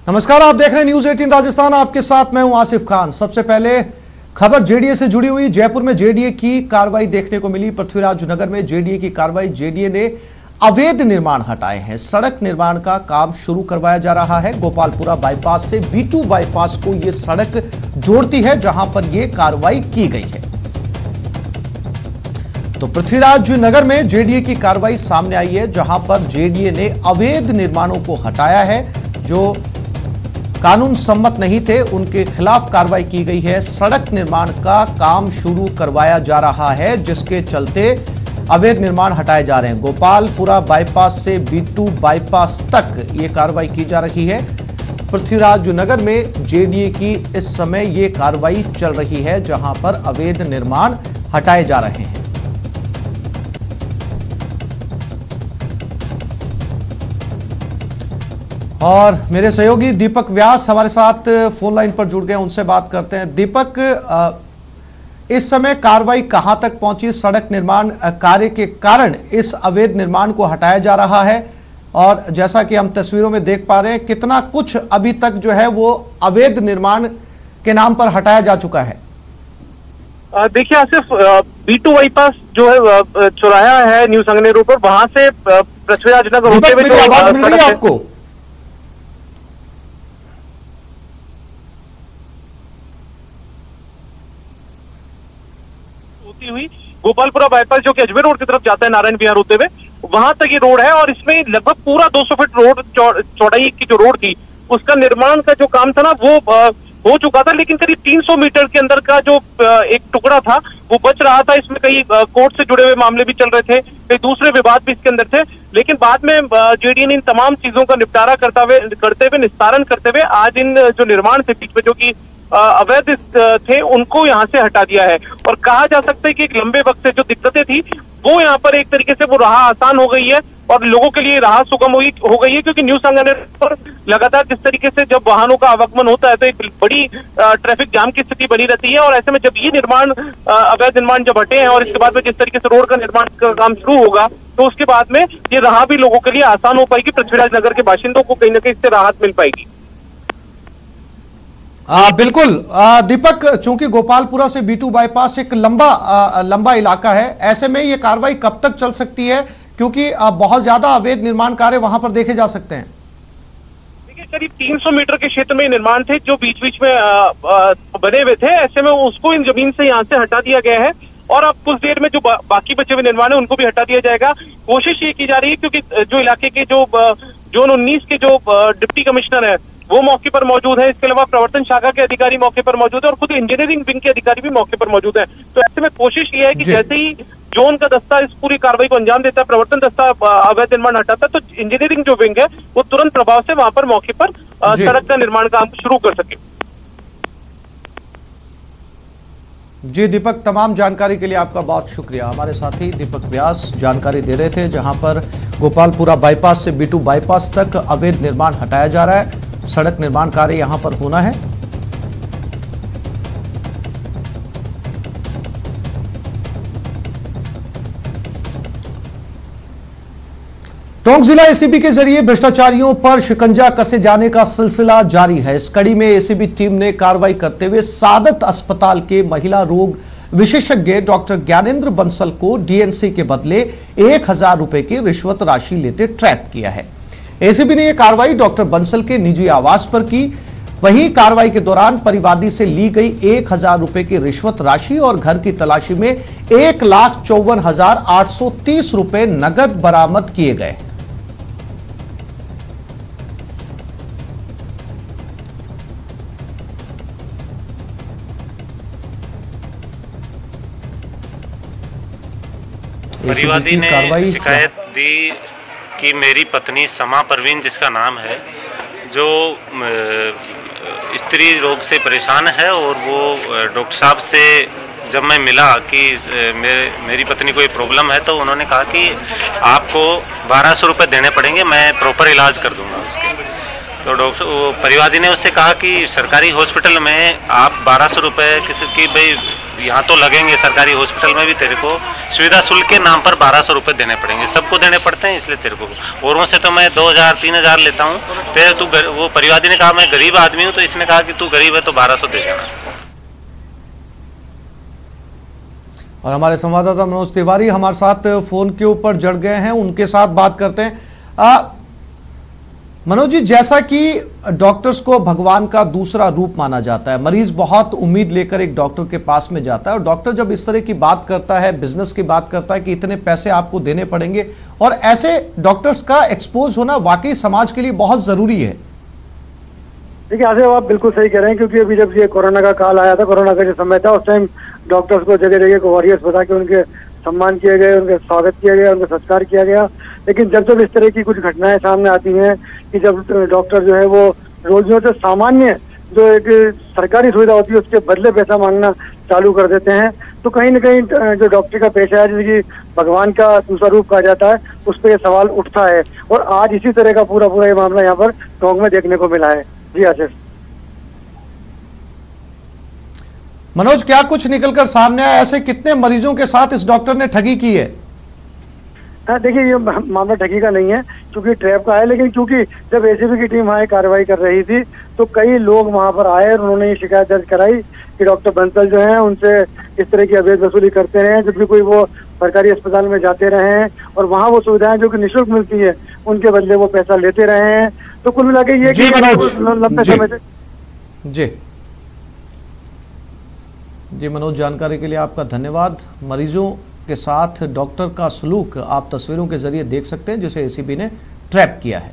नमस्कार, आप देख रहे हैं न्यूज 18 राजस्थान। आपके साथ मैं हूं आसिफ खान। सबसे पहले खबर जेडीए से जुड़ी हुई। जयपुर में जेडीए की कार्रवाई देखने को मिली। पृथ्वीराज नगर में जेडीए की कार्रवाई। जेडीए ने अवैध निर्माण हटाए हैं। सड़क निर्माण का काम शुरू करवाया जा रहा है। गोपालपुरा बाईपास से B2 बाईपास को यह सड़क जोड़ती है, जहां पर यह कार्रवाई की गई है। तो पृथ्वीराज नगर में जेडीए की कार्रवाई सामने आई है, जहां पर जेडीए ने अवैध निर्माणों को हटाया है। जो कानून सम्मत नहीं थे, उनके खिलाफ कार्रवाई की गई है। सड़क निर्माण का काम शुरू करवाया जा रहा है, जिसके चलते अवैध निर्माण हटाए जा रहे हैं। गोपालपुरा बाईपास से B2 बाईपास तक ये कार्रवाई की जा रही है। पृथ्वीराज नगर में जेडीए की इस समय ये कार्रवाई चल रही है, जहां पर अवैध निर्माण हटाए जा रहे हैं। और मेरे सहयोगी दीपक व्यास हमारे साथ फोन लाइन पर जुड़ गए, उनसे बात करते हैं। दीपक, इस समय कार्रवाई कहां तक पहुंची? सड़क निर्माण कार्य के कारण इस अवैध निर्माण को हटाया जा रहा है, और जैसा कि हम तस्वीरों में देख पा रहे हैं, कितना कुछ अभी तक जो है वो अवैध निर्माण के नाम पर हटाया जा चुका है। देखिए आसिफ, B2 बाईपास जो है चौराहा है न्यू संगनेर रोड पर, वहां से पृथ्वीराज नगर होते हुए जो आवाज मिल रही है आपको? हुई गोपालपुरा बाईपास जो कि अजमेर रोड की तरफ जाता है नारायण विहार होते हुए, वहां तक ये रोड है। और इसमें लगभग पूरा 200 फीट रोड चौड़ाई की जो रोड थी, उसका निर्माण का जो काम था ना, वो हो चुका था। लेकिन करीब 300 मीटर के अंदर का जो एक टुकड़ा था वो बच रहा था। इसमें कई कोर्ट से जुड़े हुए मामले भी चल रहे थे, कई दूसरे विवाद भी इसके अंदर थे। लेकिन बाद में जेडीए ने इन तमाम चीजों का निपटारा करते हुए निस्तारण करते हुए आज इन जो निर्माण थे बीच में, जो कि अवैध थे, उनको यहाँ से हटा दिया है। और कहा जा सकता है कि एक लंबे वक्त से जो दिक्कतें थी, वो यहाँ पर एक तरीके से वो राह आसान हो गई है और लोगों के लिए राह सुगम हो गई है। क्योंकि न्यू संगनेर पर लगातार जिस तरीके से जब वाहनों का आवागमन होता है तो एक बड़ी ट्रैफिक जाम की स्थिति बनी रहती है। और ऐसे में जब ये निर्माण अवैध निर्माण जब हटे हैं और इसके बाद में जिस तरीके से रोड का निर्माण का काम शुरू होगा, तो उसके बाद में ये राह भी लोगों के लिए आसान हो पाएगी। पृथ्वीराज नगर के बाशिंदों को कहीं ना कहीं इससे राहत मिल पाएगी। बिल्कुल दीपक, चूंकि गोपालपुरा से B2 बाईपास एक लंबा इलाका है, ऐसे में ये कार्रवाई कब तक चल सकती है? क्योंकि बहुत ज्यादा अवैध निर्माण कार्य वहां पर देखे जा सकते हैं। देखिए, करीब 300 मीटर के क्षेत्र में निर्माण थे जो बीच बीच में बने हुए थे। ऐसे में उसको इन जमीन से यहाँ से हटा दिया गया है और अब कुछ देर में जो बाकी बचे हुए निर्माण है उनको भी हटा दिया जाएगा। कोशिश ये की जा रही है, क्योंकि जो इलाके के जो जोन 19 के जो डिप्टी कमिश्नर है वो मौके पर मौजूद है। इसके अलावा प्रवर्तन शाखा के अधिकारी मौके पर मौजूद है और खुद इंजीनियरिंग विंग के अधिकारी भी मौके पर मौजूद है। तो ऐसे में कोशिश ये है कि जैसे ही जोन का दस्ता इस पूरी कार्रवाई को अंजाम देता है, प्रवर्तन दस्ता अवैध निर्माण हटाता है, तो इंजीनियरिंग जो विंग है वो तुरंत प्रभाव से वहां पर मौके पर सड़क का निर्माण काम शुरू कर सके। जी दीपक, तमाम जानकारी के लिए आपका बहुत शुक्रिया। हमारे साथी दीपक व्यास जानकारी दे रहे थे, जहां पर गोपालपुरा बाईपास से B2 बाईपास तक अवैध निर्माण हटाया जा रहा है। सड़क निर्माण कार्य यहां पर होना है। टोंक जिला एसीबी के जरिए भ्रष्टाचारियों पर शिकंजा कसे जाने का सिलसिला जारी है। इस कड़ी में एसीबी टीम ने कार्रवाई करते हुए सादत अस्पताल के महिला रोग विशेषज्ञ डॉक्टर ज्ञानेंद्र बंसल को डीएनसी के बदले 1000 रुपए की रिश्वत राशि लेते ट्रैप किया है। एसीबी ने यह कार्रवाई डॉक्टर बंसल के निजी आवास पर की। वहीं कार्रवाई के दौरान परिवादी से ली गई 1000 रुपए की रिश्वत राशि और घर की तलाशी में 1,54,830 रुपए नगद बरामद किए गए। परिवादी ने शिकायत दी कि मेरी पत्नी समा परवीन, जिसका नाम है, जो स्त्री रोग से परेशान है, और वो डॉक्टर साहब से जब मैं मिला कि मेरी पत्नी को ये प्रॉब्लम है, तो उन्होंने कहा कि आपको 1200 रुपये देने पड़ेंगे, मैं प्रॉपर इलाज कर दूंगा उसके। तो डॉक्टर परिवादी ने उससे कहा कि सरकारी हॉस्पिटल में आप 1200 रुपये किसी की भाई यहाँ तो लगेंगे, सरकारी हॉस्पिटल में भी तेरे को सुविधा शुल्क के नाम पर 1200 रुपये देने पड़ेंगे, सबको देने पड़ते हैं, इसलिए तेरे को औरों से तो मैं 2000-3000 लेता हूँ। तेरे तू वो परिवादी ने कहा मैं गरीब आदमी हूँ, तो इसने कहा कि तू गरीब है तो 1200 दे देना। और हमारे संवाददाता मनोज तिवारी हमारे साथ फोन के ऊपर जुड़ गए हैं, उनके साथ बात करते हैं। मनोज जी, जैसा कि डॉक्टर्स को भगवान का दूसरा रूप माना जाता है, मरीज बहुत उम्मीद लेकर एक डॉक्टर के पास में जाता है और डॉक्टर जब इस तरह की बात करता है, बिजनेस की बात करता है कि इतने पैसे आपको देने पड़ेंगे, और ऐसे डॉक्टर्स का एक्सपोज होना वाकई समाज के लिए बहुत जरूरी है। देखिए आसिफ, आप बिल्कुल सही कह रहे हैं, क्योंकि अभी जब ये कोरोना का काल आया था, कोरोना का जो समय था, उस टाइम डॉक्टर्स को जगह जगह को वॉरियर्स बता के उनके सम्मान किए गए, उनका स्वागत किया गया, उनका सत्कार किया गया। लेकिन जब जब इस तरह की कुछ घटनाएं सामने आती हैं कि जब डॉक्टर जो है वो रोगियों से सामान्य जो एक सरकारी सुविधा होती है उसके बदले पैसा मांगना चालू कर देते हैं, तो कहीं ना कहीं जो डॉक्टर का पेशा है, जिसकी भगवान का दूसरा रूप कहा जाता है, उस पर यह सवाल उठता है। और आज इसी तरह का पूरा ये मामला यहाँ पर टोंक में देखने को मिला है। जी आसिफ। मनोज, क्या कुछ निकलकर सामने आया? ऐसे कितने मरीजों के साथ इस डॉक्टर ने ठगी की है? देखिए, ये मामला ठगी का नहीं है, क्योंकि ट्रैप का है, लेकिन क्योंकि जब एसीबी की टीम वहाँ कार्रवाई कर रही थी तो कई लोग वहां पर आए और उन्होंने ये शिकायत दर्ज कराई कि डॉक्टर बंसल जो हैं उनसे इस तरह की अवैध वसूली करते रहे हैं, जबकि कोई वो सरकारी अस्पताल में जाते रहे हैं और वहाँ वो सुविधाएं जो कि निःशुल्क मिलती है उनके बदले वो पैसा लेते रहे हैं। तो कुल मिला के ये लंबे समय से जी मनोज, जानकारी के लिए आपका धन्यवाद। मरीजों के साथ डॉक्टर का सलूक आप तस्वीरों के जरिए देख सकते हैं, जिसे एसीबी ने ट्रैप किया है।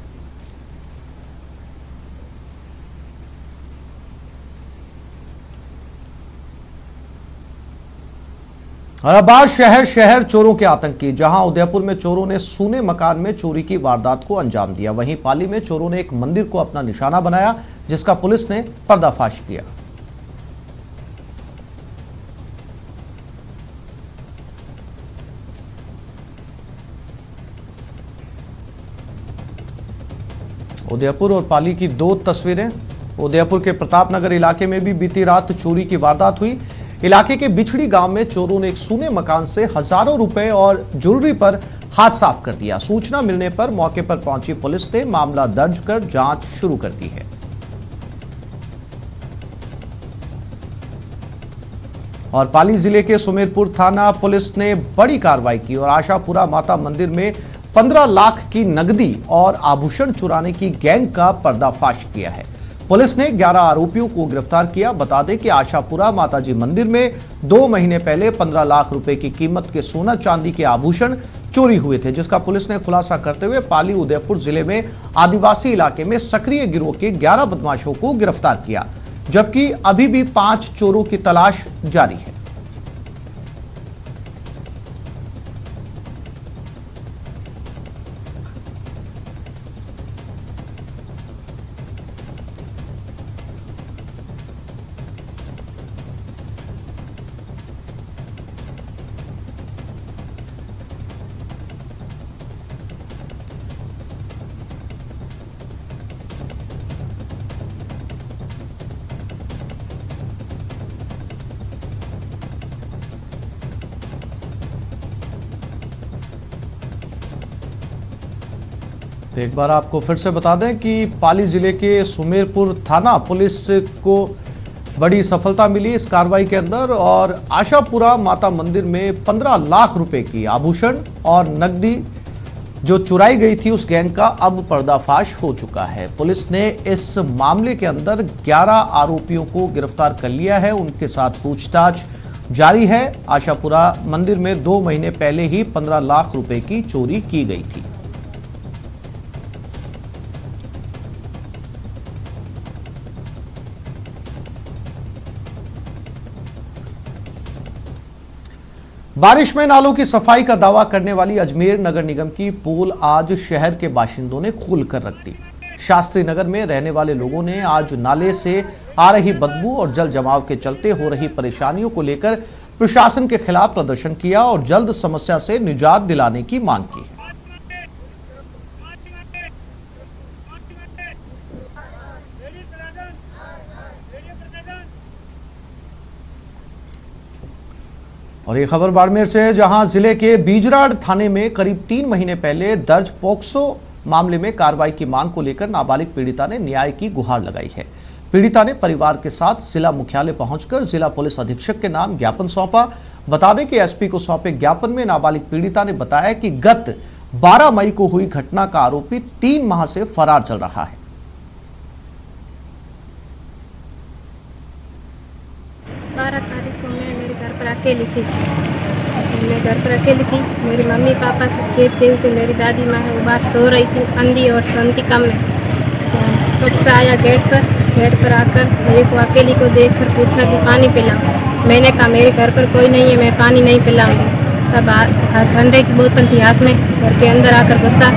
और अब आज शहर शहर चोरों के आतंक की, जहां उदयपुर में चोरों ने सूने मकान में चोरी की वारदात को अंजाम दिया, वहीं पाली में चोरों ने एक मंदिर को अपना निशाना बनाया, जिसका पुलिस ने पर्दाफाश किया। उदयपुर और पाली की दो तस्वीरें। उदयपुर के प्रतापनगर इलाके में भी बीती रात चोरी की वारदात हुई। इलाके के बिछड़ी गांव में चोरों ने एक सूने मकान से हजारों रुपए और ज्वेलरी पर हाथ साफ कर दिया। सूचना मिलने पर मौके पर पहुंची पुलिस ने मामला दर्ज कर जांच शुरू कर दी है। और पाली जिले के सुमेरपुर थाना पुलिस ने बड़ी कार्रवाई की और आशापुरा माता मंदिर में 15 लाख की नकदी और आभूषण चुराने की गैंग का पर्दाफाश किया है। पुलिस ने 11 आरोपियों को गिरफ्तार किया। बता दें कि आशापुरा माताजी मंदिर में 2 महीने पहले 15 लाख रुपए की कीमत के सोना चांदी के आभूषण चोरी हुए थे, जिसका पुलिस ने खुलासा करते हुए पाली उदयपुर जिले में आदिवासी इलाके में सक्रिय गिरोह के 11 बदमाशों को गिरफ्तार किया, जबकि अभी भी 5 चोरों की तलाश जारी है। तो एक बार आपको फिर से बता दें कि पाली जिले के सुमेरपुर थाना पुलिस को बड़ी सफलता मिली इस कार्रवाई के अंदर, और आशापुरा माता मंदिर में 15 लाख रुपए की आभूषण और नकदी जो चुराई गई थी उस गैंग का अब पर्दाफाश हो चुका है। पुलिस ने इस मामले के अंदर 11 आरोपियों को गिरफ्तार कर लिया है, उनके साथ पूछताछ जारी है। आशापुरा मंदिर में 2 महीने पहले ही 15 लाख रुपए की चोरी की गई थी। बारिश में नालों की सफाई का दावा करने वाली अजमेर नगर निगम की पोल आज शहर के बाशिंदों ने खोलकर रख दी। शास्त्री नगर में रहने वाले लोगों ने आज नाले से आ रही बदबू और जल जमाव के चलते हो रही परेशानियों को लेकर प्रशासन के खिलाफ प्रदर्शन किया और जल्द समस्या से निजात दिलाने की मांग की। और ये खबर बाड़मेर से है, जहां जिले के बीजराड़ थाने में करीब 3 महीने पहले दर्ज पोक्सो मामले में कार्रवाई की मांग को लेकर नाबालिग पीड़िता ने न्याय की गुहार लगाई है। पीड़िता ने परिवार के साथ जिला मुख्यालय पहुंचकर जिला पुलिस अधीक्षक के नाम ज्ञापन सौंपा। बता दें कि एसपी को सौंपे ज्ञापन में नाबालिग पीड़िता ने बताया कि गत 12 मई को हुई घटना का आरोपी 3 माह से फरार चल रहा है। 12 तारीख को मैं मेरे घर पर अकेली थी। मैं घर पर अकेली थी। मेरी मम्मी पापा से खेत गई थी। मेरी दादी माँ है वो बाहर सो रही थी अंधी और संती कम में। तब से आया गेट पर आकर मेरे को अकेली को देखकर पूछा कि पानी पिलाऊं। मैंने कहा मेरे घर पर कोई नहीं है, मैं पानी नहीं पिलाऊंगी। तब ठंडे की बोतल थी हाथ में, घर के अंदर आकर घुसा।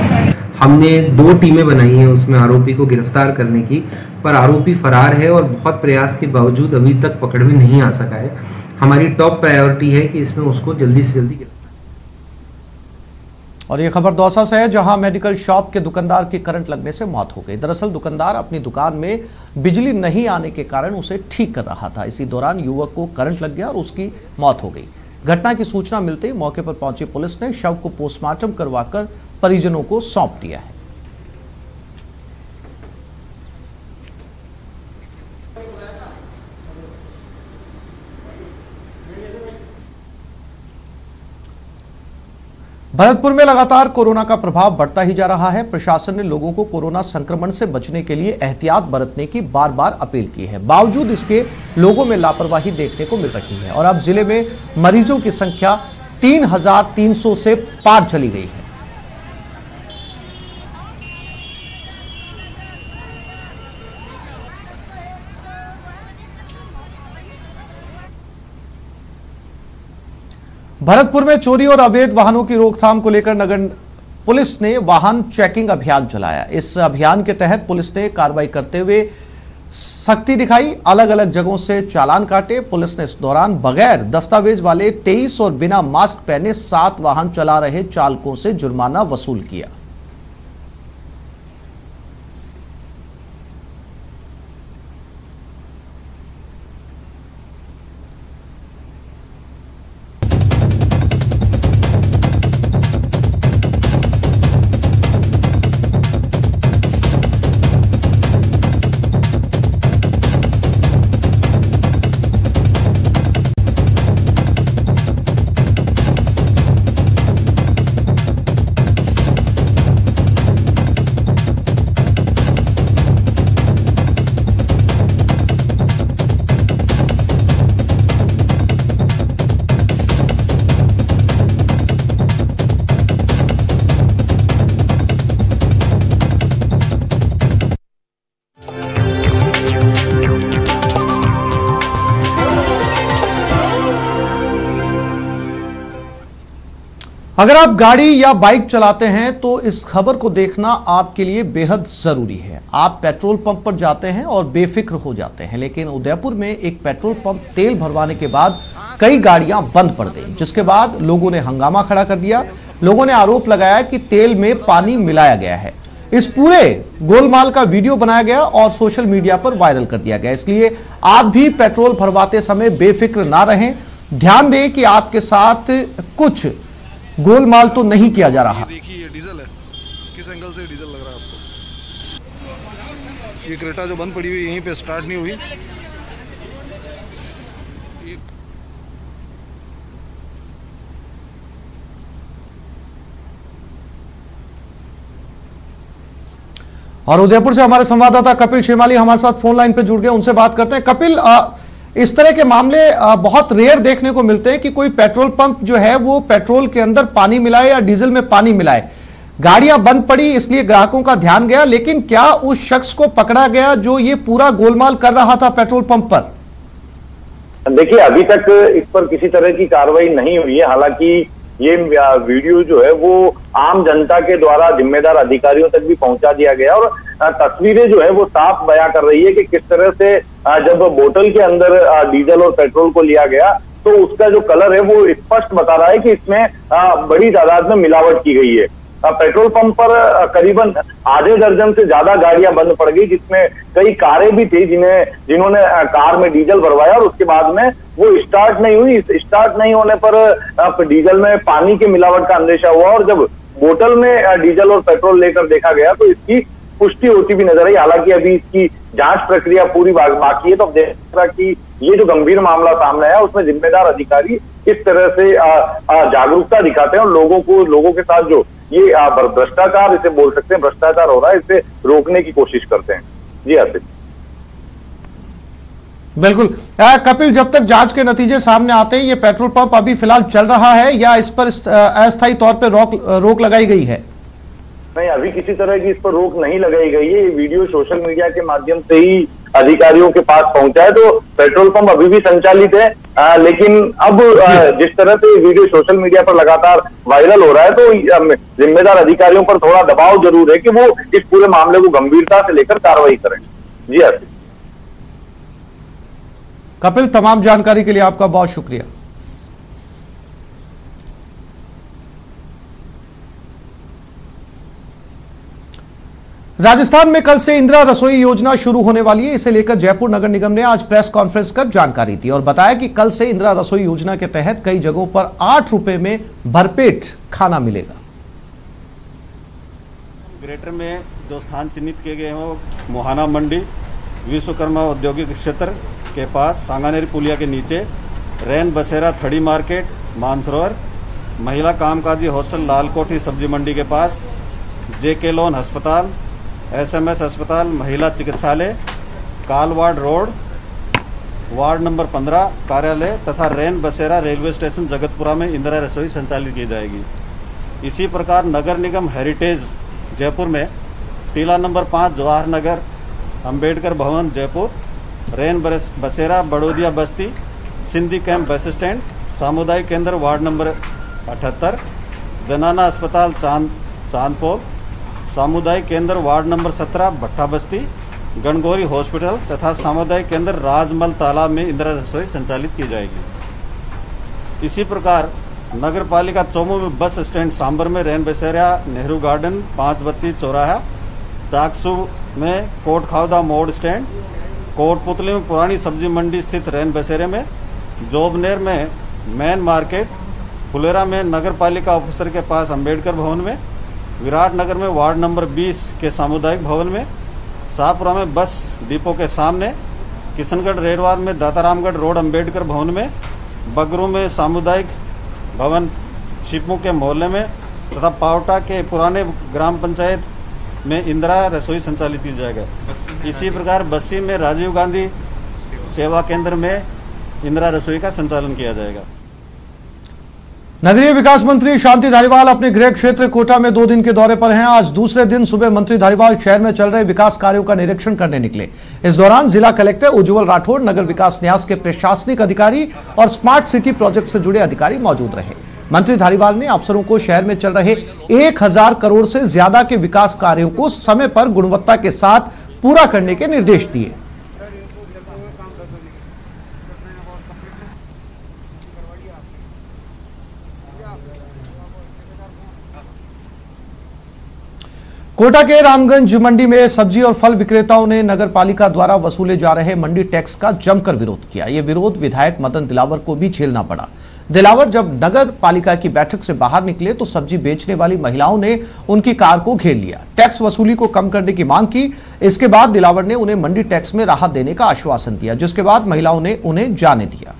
हमने 2 टीमें बनाई हैं उसमें आरोपी को गिरफ्तार करने की, पर आरोपी फरार है और बहुत प्रयास के बावजूद अभी तक पकड़ में नहीं आ सका है। हमारी टॉप प्रायोरिटी है कि इसमें उसको जल्दी से जल्दी गिरफ्तार। और ये खबर दौसा से है, जहां मेडिकल शॉप के दुकानदार की करंट लगने से मौत हो गई। दरअसल दुकानदार अपनी दुकान में बिजली नहीं आने के कारण उसे ठीक कर रहा था। इसी दौरान युवक को करंट लग गया और उसकी मौत हो गई। घटना की सूचना मिलते ही मौके पर पहुंची पुलिस ने शव को पोस्टमार्टम करवाकर परिजनों को सौंप दिया है। भरतपुर में लगातार कोरोना का प्रभाव बढ़ता ही जा रहा है। प्रशासन ने लोगों को कोरोना संक्रमण से बचने के लिए एहतियात बरतने की बार बार अपील की है। बावजूद इसके लोगों में लापरवाही देखने को मिल रही है और अब जिले में मरीजों की संख्या 3300 से पार चली गई है। भरतपुर में चोरी और अवैध वाहनों की रोकथाम को लेकर नगर पुलिस ने वाहन चेकिंग अभियान चलाया। इस अभियान के तहत पुलिस ने कार्रवाई करते हुए सख्ती दिखाई, अलग अलग जगहों से चालान काटे। पुलिस ने इस दौरान बगैर दस्तावेज वाले 23 और बिना मास्क पहने 7 वाहन चला रहे चालकों से जुर्माना वसूल किया। अगर आप गाड़ी या बाइक चलाते हैं तो इस खबर को देखना आपके लिए बेहद जरूरी है। आप पेट्रोल पंप पर जाते हैं और बेफिक्र हो जाते हैं, लेकिन उदयपुर में एक पेट्रोल पंप तेल भरवाने के बाद कई गाड़ियां बंद पड़ गई, जिसके बाद लोगों ने हंगामा खड़ा कर दिया। लोगों ने आरोप लगाया कि तेल में पानी मिलाया गया है। इस पूरे गोलमाल का वीडियो बनाया गया और सोशल मीडिया पर वायरल कर दिया गया। इसलिए आप भी पेट्रोल भरवाते समय बेफिक्र ना रहें। ध्यान दें कि आपके साथ कुछ गोलमाल तो नहीं किया जा रहा। देखिए ये डीजल है, किस एंगल से डीजल लग रहा है आपको? ये क्रेटा जो बंद पड़ी हुई यहीं पे स्टार्ट नहीं हुई। और उदयपुर से हमारे संवाददाता कपिल शेमाली हमारे साथ फोन लाइन पे जुड़ गए, उनसे बात करते हैं। कपिल, इस तरह के मामले बहुत रेयर देखने को मिलते हैं कि कोई पेट्रोल पंप जो है वो पेट्रोल के अंदर पानी मिलाए या डीजल में पानी मिलाए। गाड़ियां बंद पड़ी इसलिए ग्राहकों का ध्यान गया, लेकिन क्या उस शख्स को पकड़ा गया जो ये पूरा गोलमाल कर रहा था पेट्रोल पंप पर? देखिए, अभी तक इस पर किसी तरह की कार्रवाई नहीं हुई है। हालांकि ये वीडियो जो है वो आम जनता के द्वारा जिम्मेदार अधिकारियों तक भी पहुंचा दिया गया और तस्वीरें जो है वो साफ बयां कर रही है कि किस तरह से जब बोतल के अंदर डीजल और पेट्रोल को लिया गया तो उसका जो कलर है वो स्पष्ट बता रहा है कि इसमें बड़ी तादाद में मिलावट की गई है। पेट्रोल पंप पर करीबन आधे दर्जन से ज्यादा गाड़ियां बंद पड़ गई, जिसमें कई कारें भी थी जिन्होंने कार में डीजल भरवाया और उसके बाद में वो स्टार्ट नहीं हुई। स्टार्ट नहीं होने पर डीजल में पानी के मिलावट का अंदेशा हुआ और जब बोतल में डीजल और पेट्रोल लेकर देखा गया तो इसकी पुष्टि होती भी नजर आई। हालांकि अभी इसकी जांच प्रक्रिया पूरी बाकी है, तो अब देखा कि ये जो गंभीर मामला सामने आया उसमें जिम्मेदार अधिकारी इस तरह से जागरूकता दिखाते हैं और लोगों के साथ जो ये भ्रष्टाचार इसे बोल सकते हैं, भ्रष्टाचार हो रहा है, इसे रोकने की कोशिश करते हैं। जी आसिफ। बिल्कुल कपिल, जब तक जांच के नतीजे सामने आते हैं ये पेट्रोल पंप अभी फिलहाल चल रहा है या इस पर अस्थायी तौर पर रोक लगाई गई है? नहीं, अभी किसी तरह की इस पर रोक नहीं लगाई गई है। ये वीडियो सोशल मीडिया के माध्यम से ही अधिकारियों के पास पहुंचा है, तो पेट्रोल पंप अभी भी संचालित है। लेकिन अब जिस तरह से वीडियो सोशल मीडिया पर लगातार वायरल हो रहा है तो जिम्मेदार अधिकारियों पर थोड़ा दबाव जरूर है कि वो इस पूरे मामले को गंभीरता से लेकर कार्रवाई करें। जी हाँ कपिल, तमाम जानकारी के लिए आपका बहुत शुक्रिया। राजस्थान में कल से इंदिरा रसोई योजना शुरू होने वाली है। इसे लेकर जयपुर नगर निगम ने आज प्रेस कॉन्फ्रेंस कर जानकारी दी और बताया कि कल से इंदिरा रसोई योजना के तहत कई जगहों पर 8 रुपए में भरपेट खाना मिलेगा। ग्रेटर में जो स्थान चिन्हित किए गए हैं वो मोहाना मंडी, विश्वकर्मा औद्योगिक क्षेत्र के पास, सांगानेरी पुलिया के नीचे, रैन बसेरा थड़ी मार्केट, मानसरोवर, महिला कामकाजी हॉस्टल लालकोठी सब्जी मंडी के पास, जेके लोन अस्पताल, SMS अस्पताल, महिला चिकित्सालय, कालवाड़ रोड, वार्ड नंबर 15 कार्यालय तथा रैन बसेरा रेलवे स्टेशन जगतपुरा में इंदिरा रसोई संचालित की जाएगी। इसी प्रकार नगर निगम हेरिटेज जयपुर में टीला नंबर 5 जवाहर नगर, अंबेडकर भवन जयपुर, रैन बसेरा बड़ोदिया बस्ती, सिंधी कैंप बस स्टैंड, सामुदायिक केंद्र वार्ड नंबर 78, जनाना अस्पताल चांदपोल, सामुदायिक केंद्र वार्ड नंबर 17 भट्टा बस्ती, गणगौरी हॉस्पिटल तथा सामुदायिक केंद्र राजमल तालाब में इंदिरा रसोई संचालित की जाएगी। इसी प्रकार नगर पालिका चौमू में बस स्टैंड सांबर में रैन बसेरा नेहरू गार्डन 5 बत्ती चौराहा, चाकसू में कोट खावदा मोड़ स्टैंड, कोटपुतली में पुरानी सब्जी मंडी स्थित रैन बसेरे में, जोबनेर में मेन मार्केट, फुलेरा में नगर पालिका ऑफिसर के पास अंबेडकर भवन में, विराटनगर में वार्ड नंबर 20 के सामुदायिक भवन में, शाहपुरा में बस डिपो के सामने, किशनगढ़ रेडवार में दातारामगढ़ रोड अंबेडकर भवन में, बगरू में सामुदायिक भवन छिपमू के मोहल्ले में तथा पावटा के पुराने ग्राम पंचायत में इंदिरा रसोई संचालित की जाएगा। इसी प्रकार बस्सी में राजीव गांधी सेवा केंद्र में इंदिरा रसोई का संचालन किया जाएगा। नगरीय विकास मंत्री शांति धारीवाल अपने गृह क्षेत्र कोटा में 2 दिन के दौरे पर हैं। आज दूसरे दिन सुबह मंत्री धारीवाल शहर में चल रहे विकास कार्यों का निरीक्षण करने निकले। इस दौरान जिला कलेक्टर उज्जवल राठौड़, नगर विकास न्यास के प्रशासनिक अधिकारी और स्मार्ट सिटी प्रोजेक्ट से जुड़े अधिकारी मौजूद रहे। मंत्री धारीवाल ने अफसरों को शहर में चल रहे 1000 करोड़ से ज्यादा के विकास कार्यों को समय पर गुणवत्ता के साथ पूरा करने के निर्देश दिए। कोटा के रामगंज मंडी में सब्जी और फल विक्रेताओं ने नगर पालिका द्वारा वसूले जा रहे मंडी टैक्स का जमकर विरोध किया। यह विरोध विधायक मदन दिलावर को भी झेलना पड़ा। दिलावर जब नगर पालिका की बैठक से बाहर निकले तो सब्जी बेचने वाली महिलाओं ने उनकी कार को घेर लिया, टैक्स वसूली को कम करने की मांग की। इसके बाद दिलावर ने उन्हें मंडी टैक्स में राहत देने का आश्वासन दिया, जिसके बाद महिलाओं ने उन्हें जाने दिया।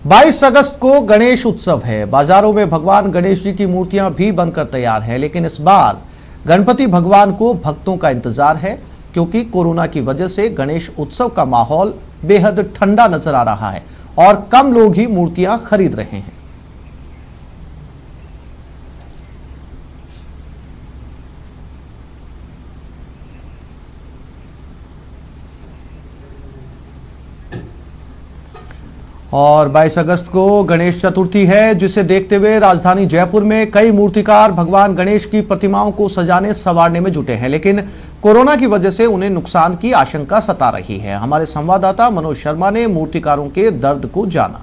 बाईस अगस्त को गणेश उत्सव है। बाजारों में भगवान गणेश जी की मूर्तियां भी बनकर तैयार है, लेकिन इस बार गणपति भगवान को भक्तों का इंतजार है, क्योंकि कोरोना की वजह से गणेश उत्सव का माहौल बेहद ठंडा नजर आ रहा है और कम लोग ही मूर्तियां खरीद रहे हैं। और 22 अगस्त को गणेश चतुर्थी है, जिसे देखते हुए राजधानी जयपुर में कई मूर्तिकार भगवान गणेश की प्रतिमाओं को सजाने संवारने में जुटे हैं, लेकिन कोरोना की वजह से उन्हें नुकसान की आशंका सता रही है। हमारे संवाददाता मनोज शर्मा ने मूर्तिकारों के दर्द को जाना।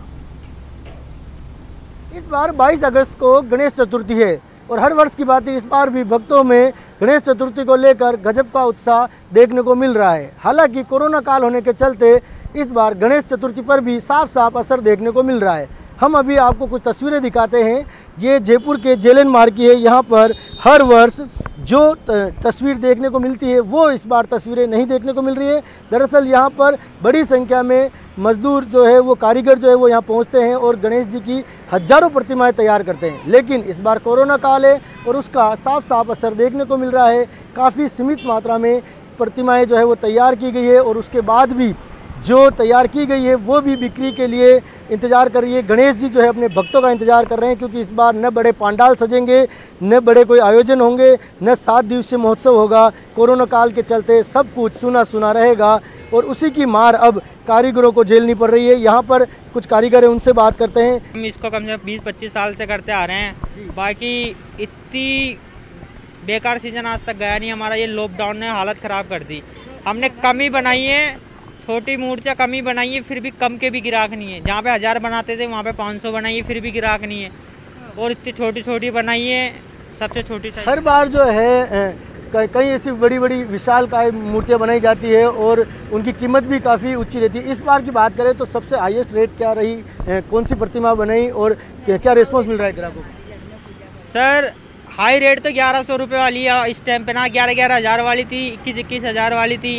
इस बार 22 अगस्त को गणेश चतुर्थी है और हर वर्ष की बात है, इस बार भी भक्तों में गणेश चतुर्थी को लेकर गजब का उत्साह देखने को मिल रहा है। हालांकि कोरोना काल होने के चलते इस बार गणेश चतुर्थी पर भी साफ साफ असर देखने को मिल रहा है। हम अभी आपको कुछ तस्वीरें दिखाते हैं। ये जयपुर के जेलन मार्ग की है। यहाँ पर हर वर्ष जो तस्वीर देखने को मिलती है वो इस बार तस्वीरें नहीं देखने को मिल रही है। दरअसल यहाँ पर बड़ी संख्या में मजदूर जो है वो कारीगर जो है वो यहाँ पहुँचते हैं और गणेश जी की हजारों प्रतिमाएं तैयार करते हैं। लेकिन इस बार कोरोना काल है और उसका साफ साफ असर देखने को मिल रहा है। काफ़ी सीमित मात्रा में प्रतिमाएं जो है वो तैयार की गई है और उसके बाद भी जो तैयार की गई है वो भी बिक्री के लिए इंतज़ार कर रही है। गणेश जी जो है अपने भक्तों का इंतज़ार कर रहे हैं, क्योंकि इस बार न बड़े पंडाल सजेंगे, न बड़े कोई आयोजन होंगे, न 7 दिवसीय महोत्सव होगा। कोरोना काल के चलते सब कुछ सूना सूना रहेगा और उसी की मार अब कारीगरों को झेलनी पड़ रही है। यहाँ पर कुछ कारीगर हैं, उनसे बात करते हैं। हम इसको कम से कम 20-25 साल से करते आ रहे हैं। बाकी इतनी बेकार सीजन आज तक गया नहीं हमारा। ये लॉकडाउन ने हालत ख़राब कर दी। हमने कम ही बनाई है, छोटी मूर्तियाँ कम ही बनाई है, फिर भी कम के भी गिराक नहीं है। जहाँ पे 1000 बनाते थे वहाँ पे 500 बनाई है, फिर भी गिराक नहीं है। और इतनी छोटी छोटी बनाई है, सबसे छोटी साइज। हर बार जो है कई ऐसी बड़ी बड़ी विशालकाय मूर्तियाँ बनाई जाती है और उनकी कीमत भी काफ़ी ऊंची रहती है। इस बार की बात करें तो सबसे हाईएस्ट रेट क्या रही, कौन सी प्रतिमा बनाई और क्या रिस्पॉन्स मिल रहा है ग्राहकों को? सर हाई रेट तो 1100 रुपये वाली है इस टाइम पे ना। 11-11 हज़ार वाली थी, 21-21 हज़ार वाली थी।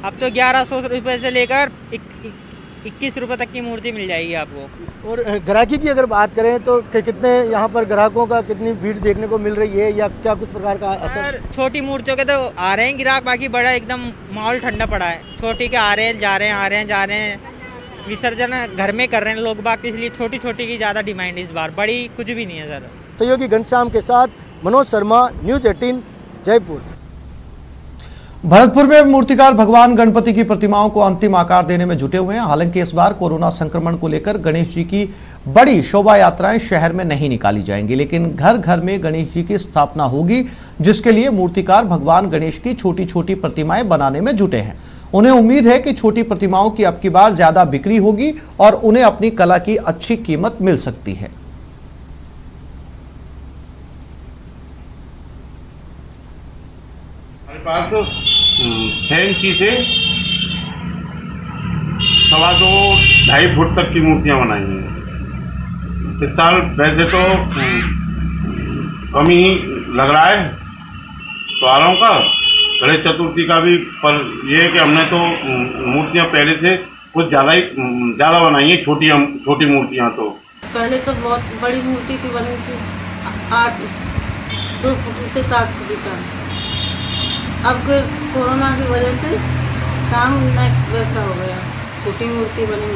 अब तो 1100 रुपये से लेकर 21 रुपये तक की मूर्ति मिल जाएगी आपको। और ग्राहकी की अगर बात करें तो कितने यहाँ पर ग्राहकों का कितनी भीड़ देखने को मिल रही है या क्या कुछ प्रकार का असर? छोटी मूर्तियों के तो आ रहे हैं ग्राहक, बाकी बड़ा एकदम माहौल ठंडा पड़ा है। छोटी के आ रहे हैं, जा रहे हैं, आ रहे हैं, जा रहे हैं। विसर्जन घर में कर रहे हैं लोग बाकी, इसलिए छोटी छोटी की ज़्यादा डिमांड इस बार, बड़ी कुछ भी नहीं है सर। सहयोगी घनश्याम के साथ मनोज शर्मा, न्यूज़ 18 जयपुर। भरतपुर में मूर्तिकार भगवान गणपति की प्रतिमाओं को अंतिम आकार देने में जुटे हुए हैं। हालांकि इस बार कोरोना संक्रमण को लेकर गणेश जी की बड़ी शोभा यात्राएं शहर में नहीं निकाली जाएंगी, लेकिन घर घर में गणेश जी की स्थापना होगी, जिसके लिए मूर्तिकार भगवान गणेश की छोटी छोटी प्रतिमाएं बनाने में जुटे हैं। उन्हें उम्मीद है कि छोटी प्रतिमाओं की अब की बार ज्यादा बिक्री होगी और उन्हें अपनी कला की अच्छी कीमत मिल सकती है। पास 6 इंची से 2.25 फुट तक की मूर्तियां बनाई हैं। इस साल वैसे तो कम ही लग रहा है सवालों का, गणेश चतुर्थी का भी, पर यह है कि हमने तो मूर्तियां पहले से कुछ ज़्यादा बनाई हैं। छोटी मूर्तियां तो पहले तो बहुत बड़ी मूर्ति थी, बनी थी 2 फुट से 7 फुट का। अब कोरोना की वजह से काम नहीं वैसा हो गया, छोटी मूर्ति बनी